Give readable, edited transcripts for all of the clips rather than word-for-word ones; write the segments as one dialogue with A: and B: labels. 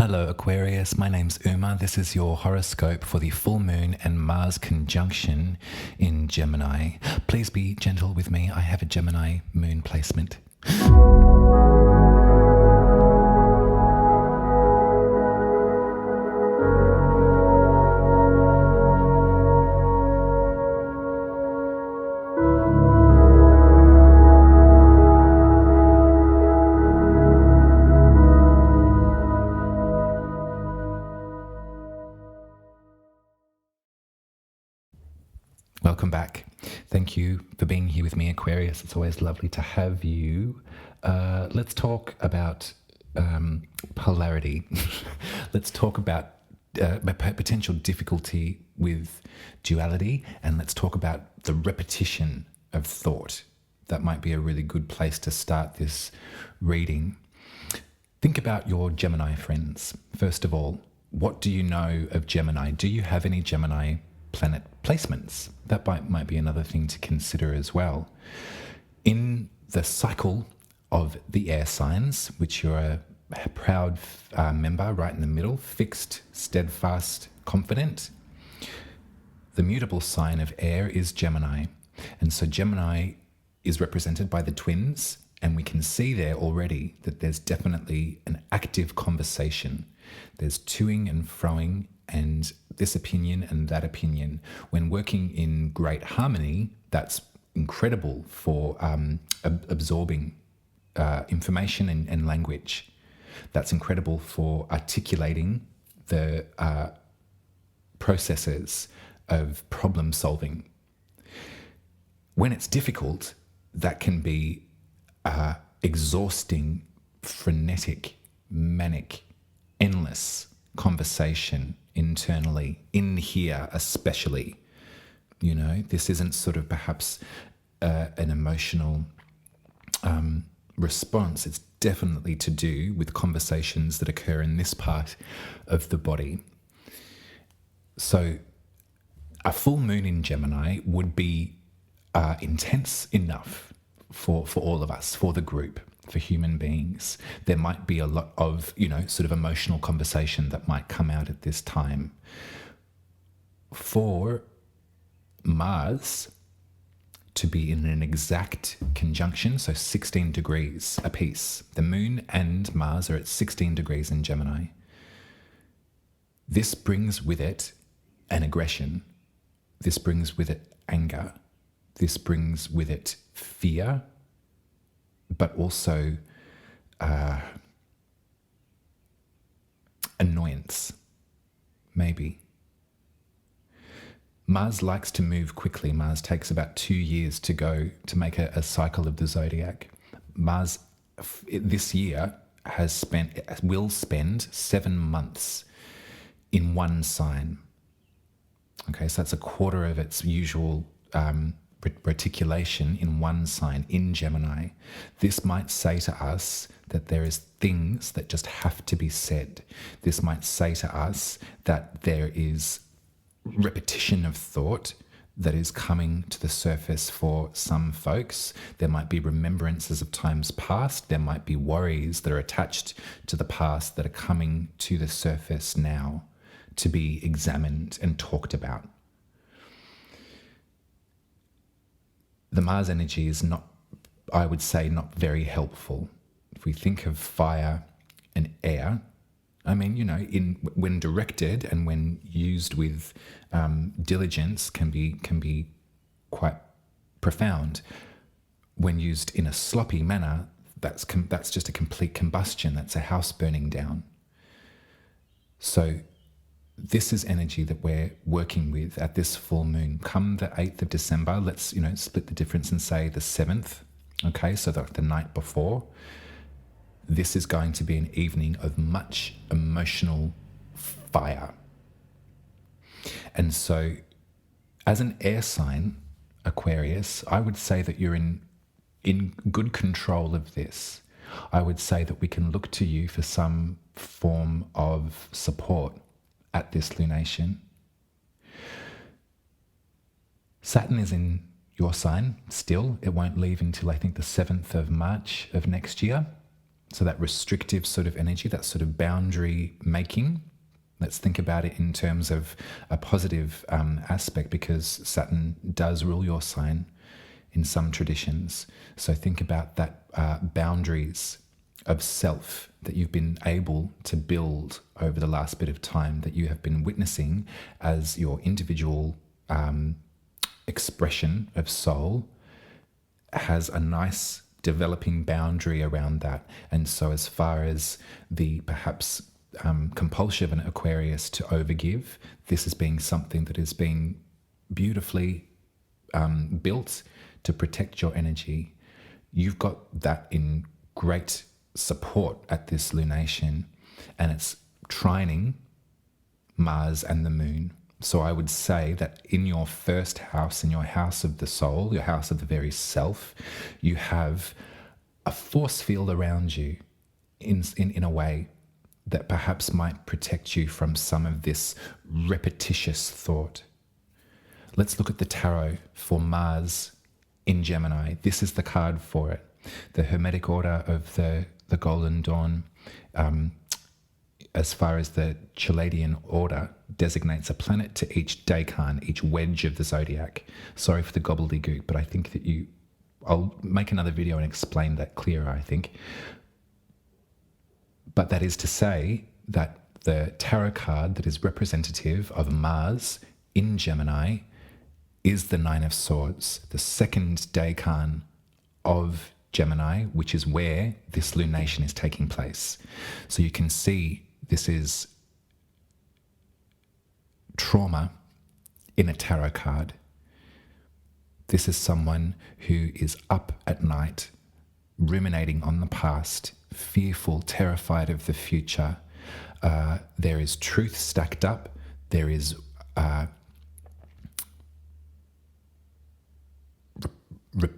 A: Hello Aquarius, my name's Uma. This is your horoscope for the full moon and Mars conjunction in Gemini. Please be gentle with me. I have a Gemini moon placement. Welcome back. Thank you for being here with me, Aquarius. It's always lovely to have you. Let's talk about polarity. Let's talk about potential difficulty with duality, and let's talk about the repetition of thought. That might be a really good place to start this reading. Think about your Gemini friends. First of all, what do you know of Gemini? Do you have any Gemini planet placements? That might be another thing to consider as well. In the cycle of the air signs, which you're a proud member right in the middle, fixed, steadfast, confident, the mutable sign of air is Gemini. And so Gemini is represented by the twins, and we can see there already that there's definitely an active conversation. There's toing and froing and this opinion and that opinion. When working in great harmony, that's incredible for absorbing information and language. That's incredible for articulating the processes of problem solving. When it's difficult, that can be exhausting, frenetic, manic, endless conversation internally, in here especially. You know, this isn't sort of perhaps an emotional response. It's definitely to do with conversations that occur in this part of the body. So a full moon in Gemini would be intense enough for all of us, for the group, for human beings. There might be a lot of, sort of emotional conversation that might come out at this time. For Mars to be in an exact conjunction, so 16 degrees apiece. The moon and Mars are at 16 degrees in Gemini. This brings with it an aggression. This brings with it anger. This brings with it fear, but also annoyance, maybe. Mars likes to move quickly. Mars takes about 2 years to go to make a cycle of the zodiac. Mars this year will spend 7 months in one sign. Okay, so that's a quarter of its usual reticulation in one sign in Gemini. This might say to us that there is things that just have to be said. This might say to us that there is repetition of thought that is coming to the surface for some folks. There might be remembrances of times past. There might be worries that are attached to the past that are coming to the surface now to be examined and talked about. The Mars energy is not, I would say, not very helpful. If we think of fire and air, I mean, when directed and when used with diligence can be quite profound. When used in a sloppy manner, that's just a complete combustion. That's a house burning down. So this is energy that we're working with at this full moon. Come the 8th of December, let's, split the difference and say the 7th. Okay, so the night before. This is going to be an evening of much emotional fire. And so as an air sign, Aquarius, I would say that you're in good control of this. I would say that we can look to you for some form of support at this lunation. Saturn is in your sign still. It won't leave until I think the 7th of March of next year. So that restrictive sort of energy, that sort of boundary making, let's think about it in terms of a positive aspect, because Saturn does rule your sign in some traditions. So think about that boundaries of self that you've been able to build over the last bit of time, that you have been witnessing as your individual expression of soul has a nice developing boundary around that. And so as far as the perhaps compulsion of an Aquarius to overgive, this is being something that is being beautifully built to protect your energy. You've got that in great support at this lunation, and it's trining Mars and the moon. So I would say that in your first house, in your house of the soul, your house of the very self, you have a force field around you in a way that perhaps might protect you from some of this repetitious thought. Let's look at the tarot for Mars in Gemini. This is the card for it. The Hermetic Order of the Golden Dawn, as far as the Chaldean order, designates a planet to each decan, each wedge of the zodiac. Sorry for the gobbledygook, but I think that I'll make another video and explain that clearer, I think. But that is to say that the tarot card that is representative of Mars in Gemini is the Nine of Swords, the second decan of Gemini, which is where this lunation is taking place. So you can see this is trauma in a tarot card. This is someone who is up at night, ruminating on the past, fearful, terrified of the future. There is truth stacked up. There is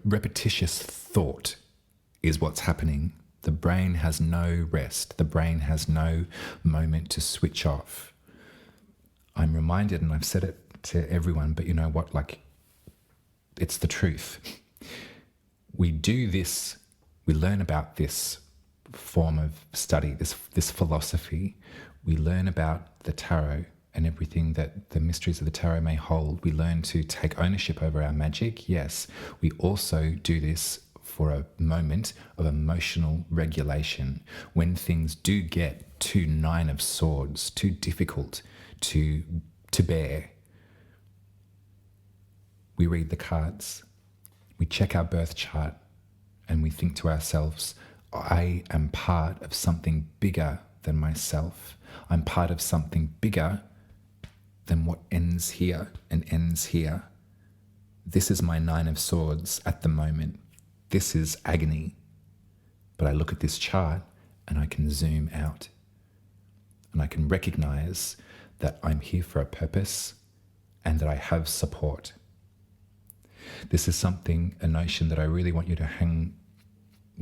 A: repetitious thought is what's happening. The brain has no rest. The brain has no moment to switch off. I'm reminded, and I've said it to everyone, but you know what, like, it's the truth. We do this, we learn about this form of study, this philosophy. We learn about the tarot and everything that the mysteries of the tarot may hold. We learn to take ownership over our magic, yes. We also do this for a moment of emotional regulation. When things do get too Nine of Swords, too difficult to bear, we read the cards, we check our birth chart, and we think to ourselves, I am part of something bigger than myself. I'm part of something bigger than what ends here and ends here. This is my Nine of Swords at the moment. This is agony. But I look at this chart and I can zoom out. And I can recognize that I'm here for a purpose and that I have support. This is something, a notion that I really want you to hang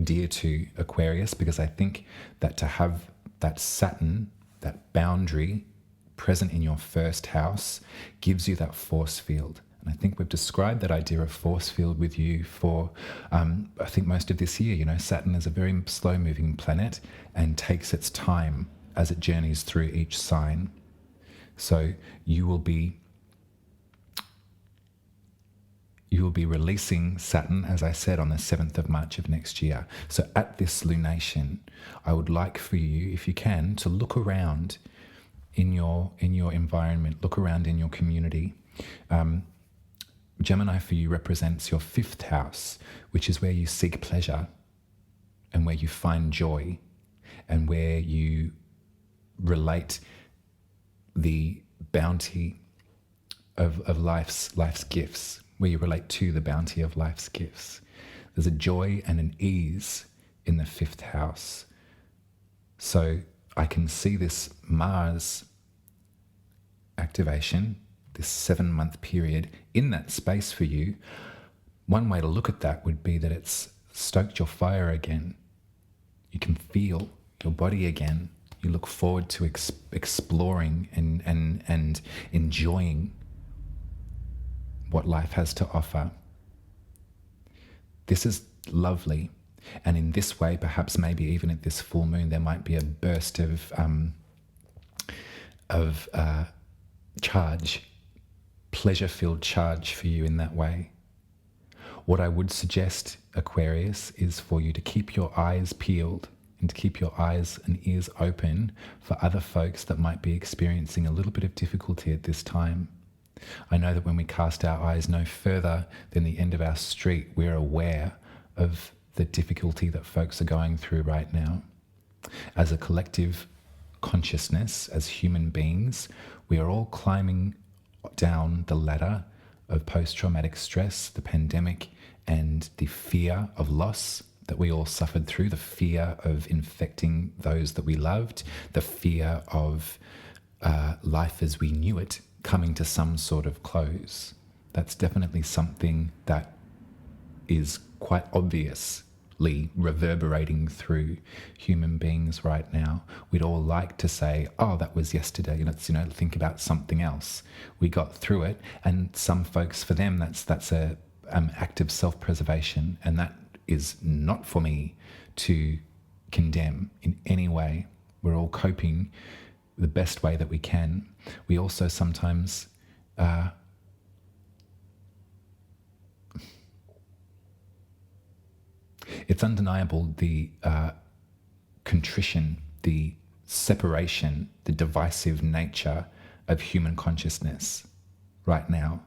A: dear to, Aquarius, because I think that to have that Saturn, that boundary present in your first house, gives you that force field. And I think we've described that idea of force field with you for, I think, most of this year. You know, Saturn is a very slow-moving planet and takes its time as it journeys through each sign. So you will be releasing Saturn, as I said, on the 7th of March of next year. So at this lunation, I would like for you, if you can, to look around in your environment, look around in your community. Gemini for you represents your 5th house, which is where you seek pleasure and where you find joy and where you relate the bounty of life's gifts, where you relate to the bounty of life's gifts. There's a joy and an ease in the 5th house. So I can see this Mars activation, this 7-month period in that space for you. One way to look at that would be that it's stoked your fire again. You can feel your body again. You look forward to exploring and enjoying what life has to offer. This is lovely. And in this way, perhaps maybe even at this full moon, there might be a burst of charge, pleasure-filled charge for you in that way. What I would suggest, Aquarius, is for you to keep your eyes peeled and to keep your eyes and ears open for other folks that might be experiencing a little bit of difficulty at this time. I know that when we cast our eyes no further than the end of our street, we're aware of the difficulty that folks are going through right now. As a collective consciousness, as human beings, we are all climbing down the ladder of post-traumatic stress, the pandemic, and the fear of loss that we all suffered through, the fear of infecting those that we loved, the fear of life as we knew it coming to some sort of close. That's definitely something that is quite obviously reverberating through human beings right now. We'd all like to say, oh, that was yesterday, and let's, think about something else. We got through it, and some folks, for them, that's a act of self-preservation, and that is not for me to condemn in any way. We're all coping the best way that we can. We also sometimes it's undeniable, the contrition, the separation, the divisive nature of human consciousness right now.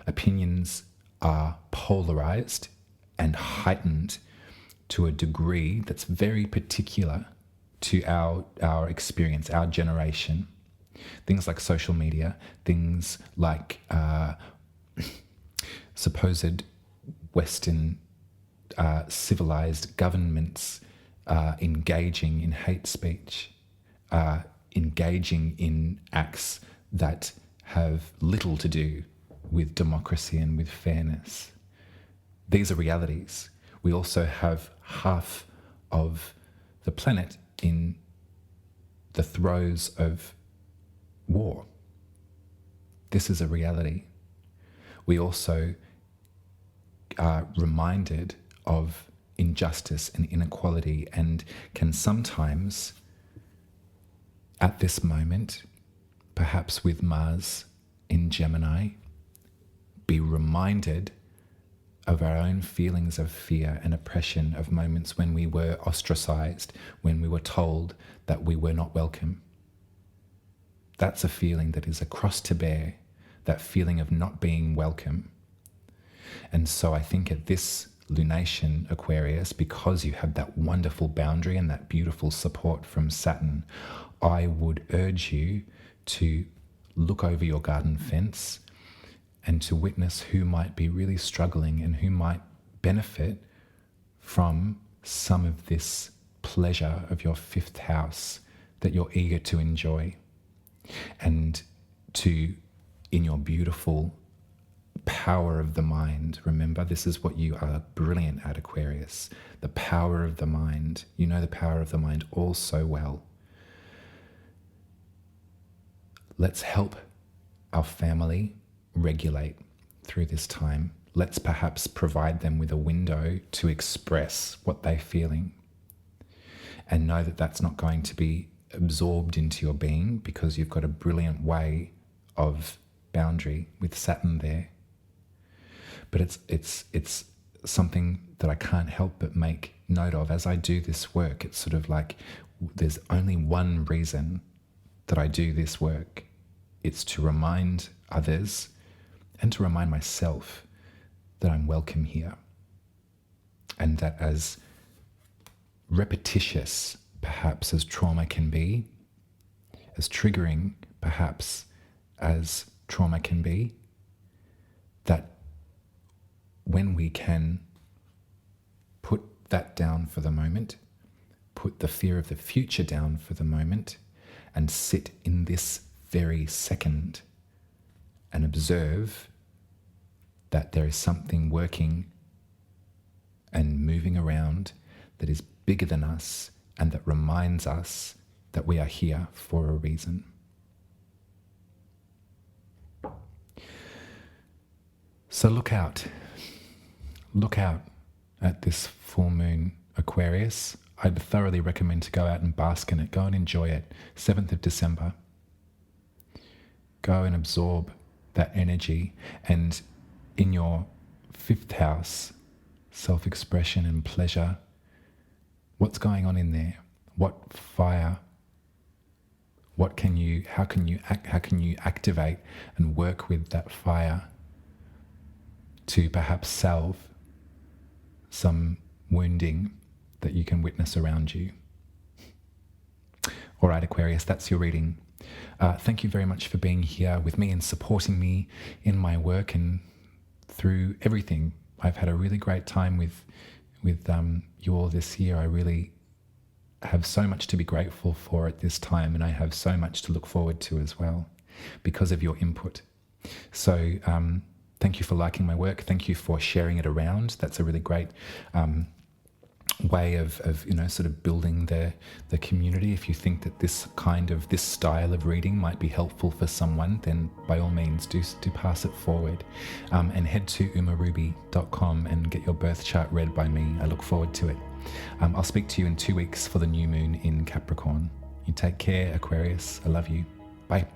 A: Opinions are polarized and heightened to a degree that's very particular to our experience, our generation. Things like social media, things like supposed Western civilized governments engaging in hate speech, engaging in acts that have little to do with democracy and with fairness. These are realities. We also have half of the planet in the throes of war. This is a reality. We also are reminded of injustice and inequality, and can sometimes, at this moment, perhaps with Mars in Gemini, be reminded of our own feelings of fear and oppression, of moments when we were ostracized, when we were told that we were not welcome. That's a feeling that is a cross to bear, that feeling of not being welcome. And so I think at this lunation, Aquarius, because you have that wonderful boundary and that beautiful support from Saturn, I would urge you to look over your garden fence and to witness who might be really struggling and who might benefit from some of this pleasure of your fifth house that you're eager to enjoy. And to, in your beautiful power of the mind, remember, this is what you are brilliant at, Aquarius, the power of the mind. You know the power of the mind all so well. Let's help our family regulate through this time. Let's perhaps provide them with a window to express what they're feeling, and know that that's not going to be absorbed into your being, because you've got a brilliant way of boundary with Saturn there. But it's something that I can't help but make note of as I do this work. It's sort of like there's only one reason that I do this work. It's to remind others and to remind myself that I'm welcome here, and that as repetitious perhaps as trauma can be, as triggering perhaps as trauma can be, that when we can put that down for the moment, put the fear of the future down for the moment, and sit in this very second and observe that there is something working and moving around that is bigger than us and that reminds us that we are here for a reason. So look out. Look out at this full moon, Aquarius. I'd thoroughly recommend to go out and bask in it. Go and enjoy it. 7th of December. Go and absorb that energy. And in your 5th house, self-expression and pleasure, what's going on in there? What fire? How can you activate and work with that fire to perhaps salve some wounding that you can witness around you? All right, Aquarius, that's your reading. Thank you very much for being here with me and supporting me in my work and through everything. I've had a really great time with you all this year. I really have so much to be grateful for at this time, and I have so much to look forward to as well because of your input. So thank you for liking my work. Thank you for sharing it around. That's a really great way of sort of building the community. If you think that this style of reading might be helpful for someone, then by all means do pass it forward, and head to umaruby.com and get your birth chart read by me. I look forward to it. I'll speak to you in 2 weeks for the new moon in Capricorn. You take care, Aquarius. I love you. Bye.